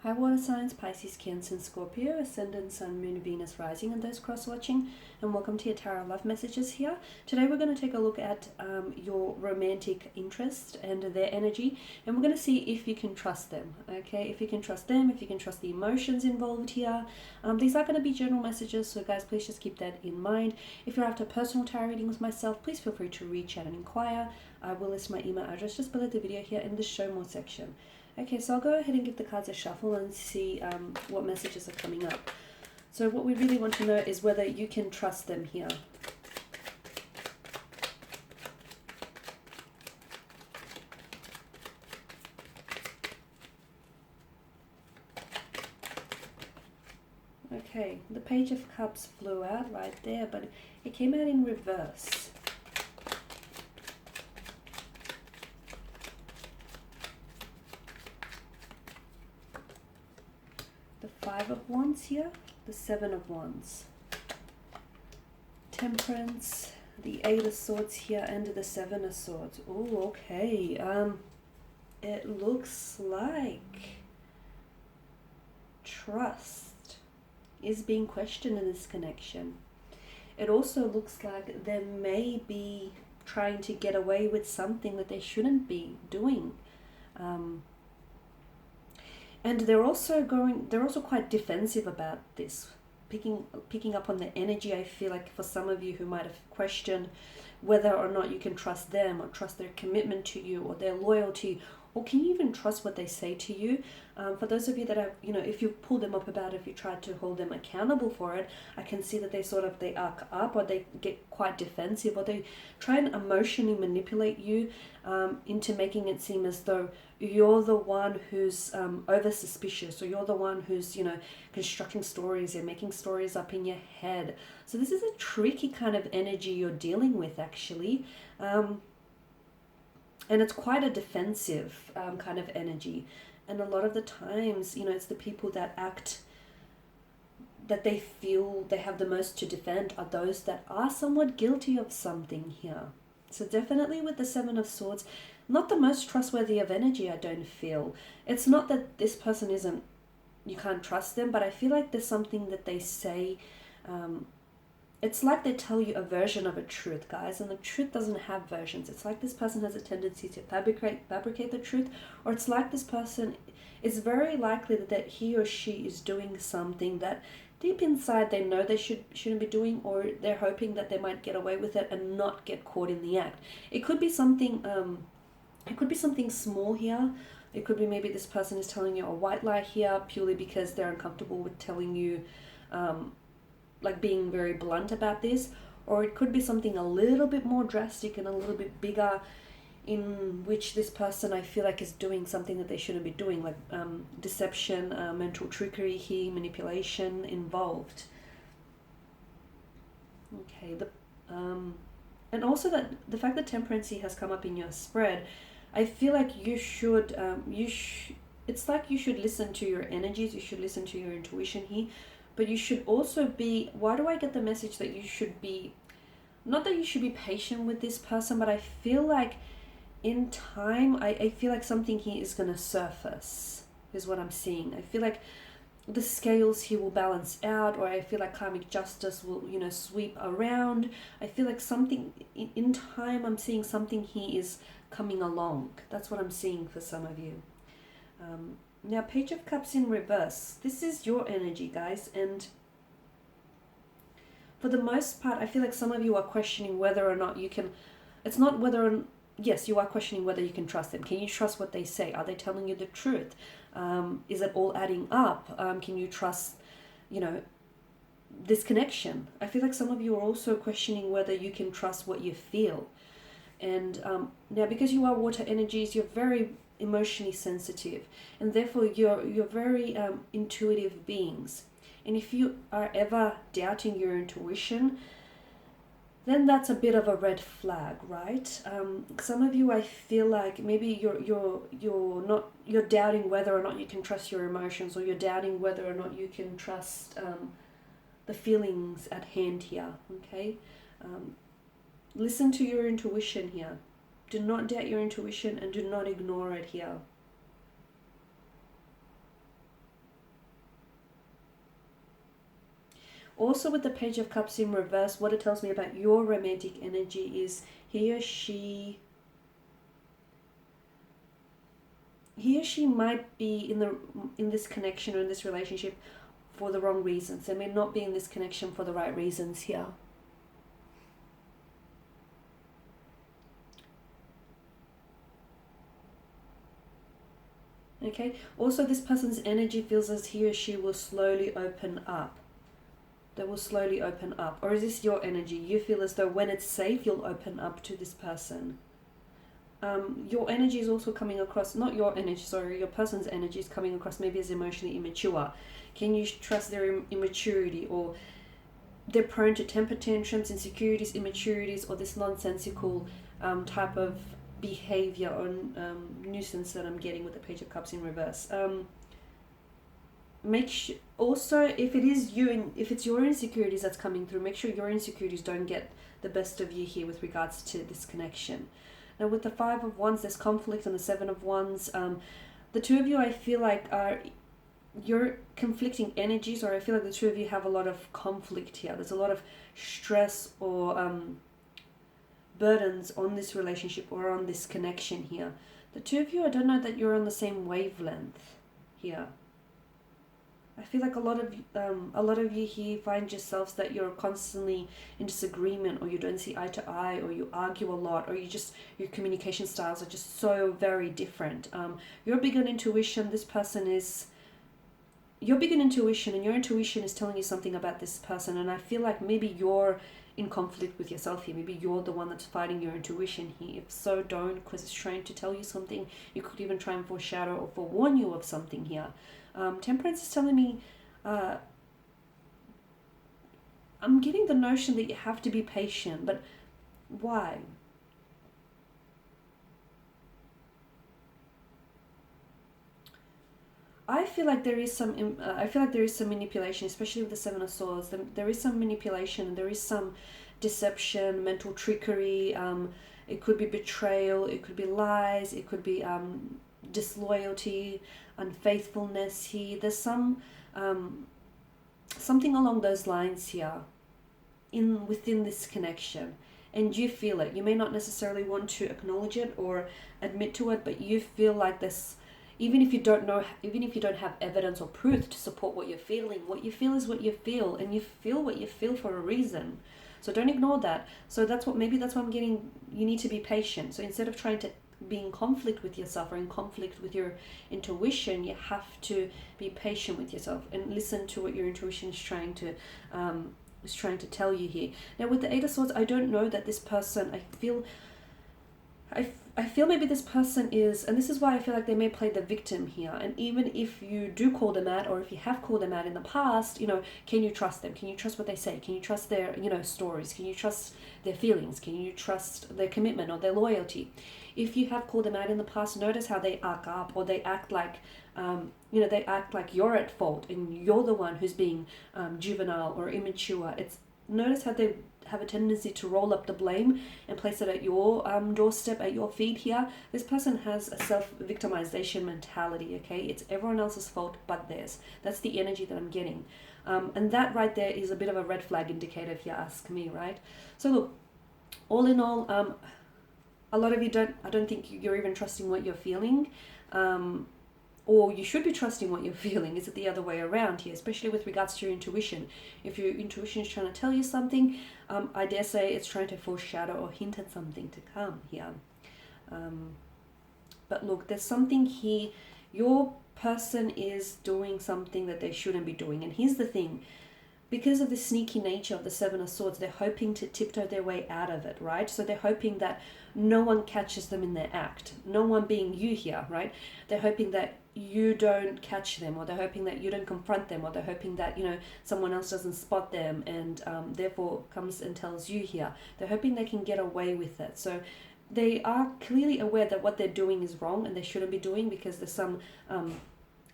Hi water signs, Pisces, Cancer and Scorpio, Ascendant, Sun, Moon, Venus, Rising, and those cross-watching, and welcome to your Tarot Love Messages here. Today we're going to take a look at your romantic interest and their energy, and we're going to see if you can trust them, okay? If you can trust them, if you can trust the emotions involved here. These are going to be general messages, so guys, please just keep that in mind. If you're after personal tarot reading with myself, please feel free to reach out and inquire. I will list my email address just below the video here in the show more section. Okay, so I'll go ahead and give the cards a shuffle and see what messages are coming up. So what we really want to know is whether you can trust them here. Okay, the Page of Cups flew out right there, but it came out in reverse. Five of Wands here, the Seven of Wands, Temperance, the Eight of Swords here, and the Seven of Swords. Oh, okay. It looks like trust is being questioned in this connection. It also looks like they may be trying to get away with something that they shouldn't be doing. And they're also quite defensive about this, picking up on the energy. I feel like for some of you who might have questioned whether or not you can trust them or trust their commitment to you or their loyalty, or can you even trust what they say to you? For those of you that have, if you pull them up about it, if you try to hold them accountable for it, I can see that they arc up, or they get quite defensive, or they try and emotionally manipulate you into making it seem as though you're the one who's over suspicious, or you're the one who's constructing stories and making stories up in your head. So this is a tricky kind of energy you're dealing with, actually. And it's quite a defensive kind of energy. And a lot of the times, it's the people that they feel they have the most to defend are those that are somewhat guilty of something here. So definitely with the Seven of Swords, not the most trustworthy of energy, I don't feel. It's not that this person you can't trust them, but I feel like there's something that they say. It's like they tell you a version of a truth, guys, and the truth doesn't have versions. It's like this person has a tendency to fabricate the truth, or it's like this person is very likely that he or she is doing something that deep inside they know they shouldn't be doing, or they're hoping that they might get away with it and not get caught in the act. It could be something small here. It could be maybe this person is telling you a white lie here purely because they're uncomfortable with telling you, like being very blunt about this, or it could be something a little bit more drastic and a little bit bigger, in which this person, I feel like, is doing something that they shouldn't be doing, like deception, mental trickery here, manipulation involved. Okay, and also that the fact that Temperance has come up in your spread, I feel like you should it's like you should listen to your energies, you should listen to your intuition here. But you should also be, why do I get the message that you should be, not that you should be patient with this person, but I feel like in time, I feel like something here is going to surface, is what I'm seeing. I feel like the scales here will balance out, or I feel like karmic justice will, sweep around. I feel like something, in time, I'm seeing something here is coming along. That's what I'm seeing for some of you. Now, Page of Cups in reverse. This is your energy, guys, and for the most part, I feel like some of you are questioning whether or not you can. It's not whether. Yes, you are questioning whether you can trust them. Can you trust what they say? Are they telling you the truth? Is it all adding up? Can you trust, this connection? I feel like some of you are also questioning whether you can trust what you feel. And now, because you are water energies, you're very emotionally sensitive, and therefore you're very intuitive beings. And if you are ever doubting your intuition, then that's a bit of a red flag, right? Some of you, I feel like maybe you're doubting whether or not you can trust your emotions, or you're doubting whether or not you can trust the feelings at hand here. Okay, listen to your intuition here. Do not doubt your intuition and do not ignore it here. Also with the Page of Cups in reverse, what it tells me about your romantic energy is he or she might be in this connection or in this relationship for the wrong reasons. They may not be in this connection for the right reasons here. Okay, also this person's energy feels as he or she will slowly open up. They will slowly open up. Or is this your energy? You feel as though when it's safe, you'll open up to this person. Your energy is also coming across, not your energy, sorry, your person's energy is coming across maybe as emotionally immature. Can you trust their immaturity? Or they're prone to temper tantrums, insecurities, immaturities, or this nonsensical type of behavior or nuisance that I'm getting with the Page of Cups in reverse. Make sure also, if it's your insecurities that's coming through, make sure your insecurities don't get the best of you here with regards to this connection. Now with the Five of Wands, there's conflict, and the Seven of Wands, the two of you, I feel like you're conflicting energies, or I feel like the two of you have a lot of conflict here. There's a lot of stress or burdens on this relationship or on this connection here. The two of you, I don't know that you're on the same wavelength here. I feel like a lot of you here find yourselves that you're constantly in disagreement, or you don't see eye to eye, or you argue a lot, or your communication styles are just so very different. You're big on intuition. This person is. You're big on intuition, and your intuition is telling you something about this person. And I feel like maybe you're in conflict with yourself here. Maybe you're the one that's fighting your intuition here. If so, don't, because it's trying to tell you something. You could even try and foreshadow or forewarn you of something here. Temperance is telling me, I'm getting the notion that you have to be patient, but why? I feel like there is some manipulation, especially with the Seven of Swords. There is some manipulation, there is some deception, mental trickery. It could be betrayal, it could be lies, it could be disloyalty, unfaithfulness here. There's some something along those lines here within this connection, and you feel it. You may not necessarily want to acknowledge it or admit to it, but you feel like this. Even if you don't have evidence or proof to support what you're feeling, what you feel is what you feel, and you feel what you feel for a reason. So don't ignore that. So maybe that's what I'm getting. You need to be patient. So instead of trying to be in conflict with yourself or in conflict with your intuition, you have to be patient with yourself and listen to what your intuition is trying to tell you here. Now with the Eight of Swords, I don't know that this person, I feel maybe this person is, and this is why I feel like they may play the victim here. And even if you do call them out, or if you have called them out in the past, can you trust them? Can you trust what they say? Can you trust their, stories? Can you trust their feelings? Can you trust their commitment or their loyalty? If you have called them out in the past, notice how they arc up, or they act like, they act like you're at fault and you're the one who's being juvenile or immature. Notice how they have a tendency to roll up the blame and place it at your doorstep, at your feet here. This person has a self-victimization mentality, okay? It's everyone else's fault but theirs. That's the energy that I'm getting. And that right there is a bit of a red flag indicator if you ask me, right? So look, all in all, a lot of you I don't think you're even trusting what you're feeling. Or you should be trusting what you're feeling. Is it the other way around here, especially with regards to your intuition? If your intuition is trying to tell you something, I dare say it's trying to foreshadow or hint at something to come here. But look, there's something here. Your person is doing something that they shouldn't be doing. And here's the thing. Because of the sneaky nature of the Seven of Swords, they're hoping to tiptoe their way out of it, right? So they're hoping that no one catches them in their act. No one being you here, right? They're hoping that you don't catch them, or they're hoping that you don't confront them, or they're hoping that, someone else doesn't spot them and therefore comes and tells you here. They're hoping they can get away with it. So they are clearly aware that what they're doing is wrong and they shouldn't be doing, because there's some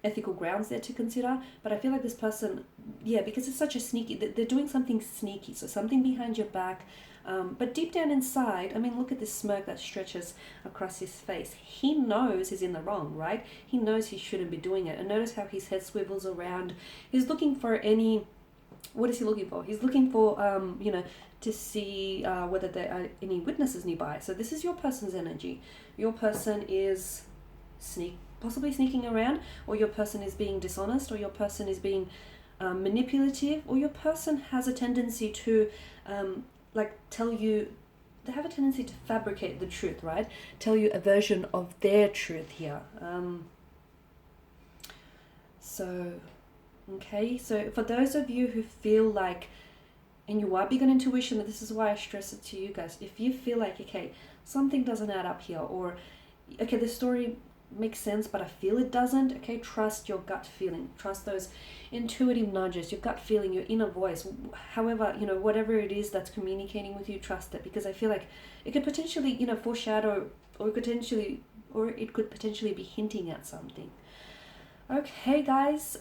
ethical grounds there to consider. But I feel like this person, because it's such a sneaky, they're doing something sneaky, so something behind your back. But deep down inside, look at this smirk that stretches across his face. He knows he's in the wrong, right? He knows he shouldn't be doing it. And notice how his head swivels around. He's looking for any what is he looking for? He's looking for, you know, to see whether there are any witnesses nearby. So this is your person's energy. Your person is possibly sneaking around, or your person is being dishonest, or your person is being manipulative, or your person has a tendency to like tell you, they have a tendency to fabricate the truth, right? Tell you a version of their truth here. Okay, so for those of you who feel like, and you are big on intuition, and this is why I stress it to you guys, if you feel like, okay, something doesn't add up here, or okay, the story makes sense but I feel it doesn't, okay, trust your gut feeling, trust those intuitive nudges, your gut feeling, your inner voice, however, you know, whatever it is that's communicating with you, trust it, because I feel like it could potentially, you know, foreshadow, or it could potentially be hinting at something. Okay, guys,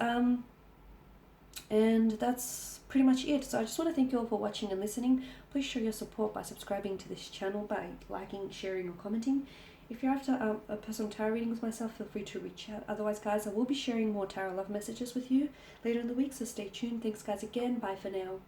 and that's pretty much it. So I just want to thank you all for watching and listening. Please show your support by subscribing to this channel, by liking, sharing, or commenting. If you're after a personal tarot reading with myself, feel free to reach out. Otherwise, guys, I will be sharing more tarot love messages with you later in the week, so stay tuned. Thanks, guys, again. Bye for now.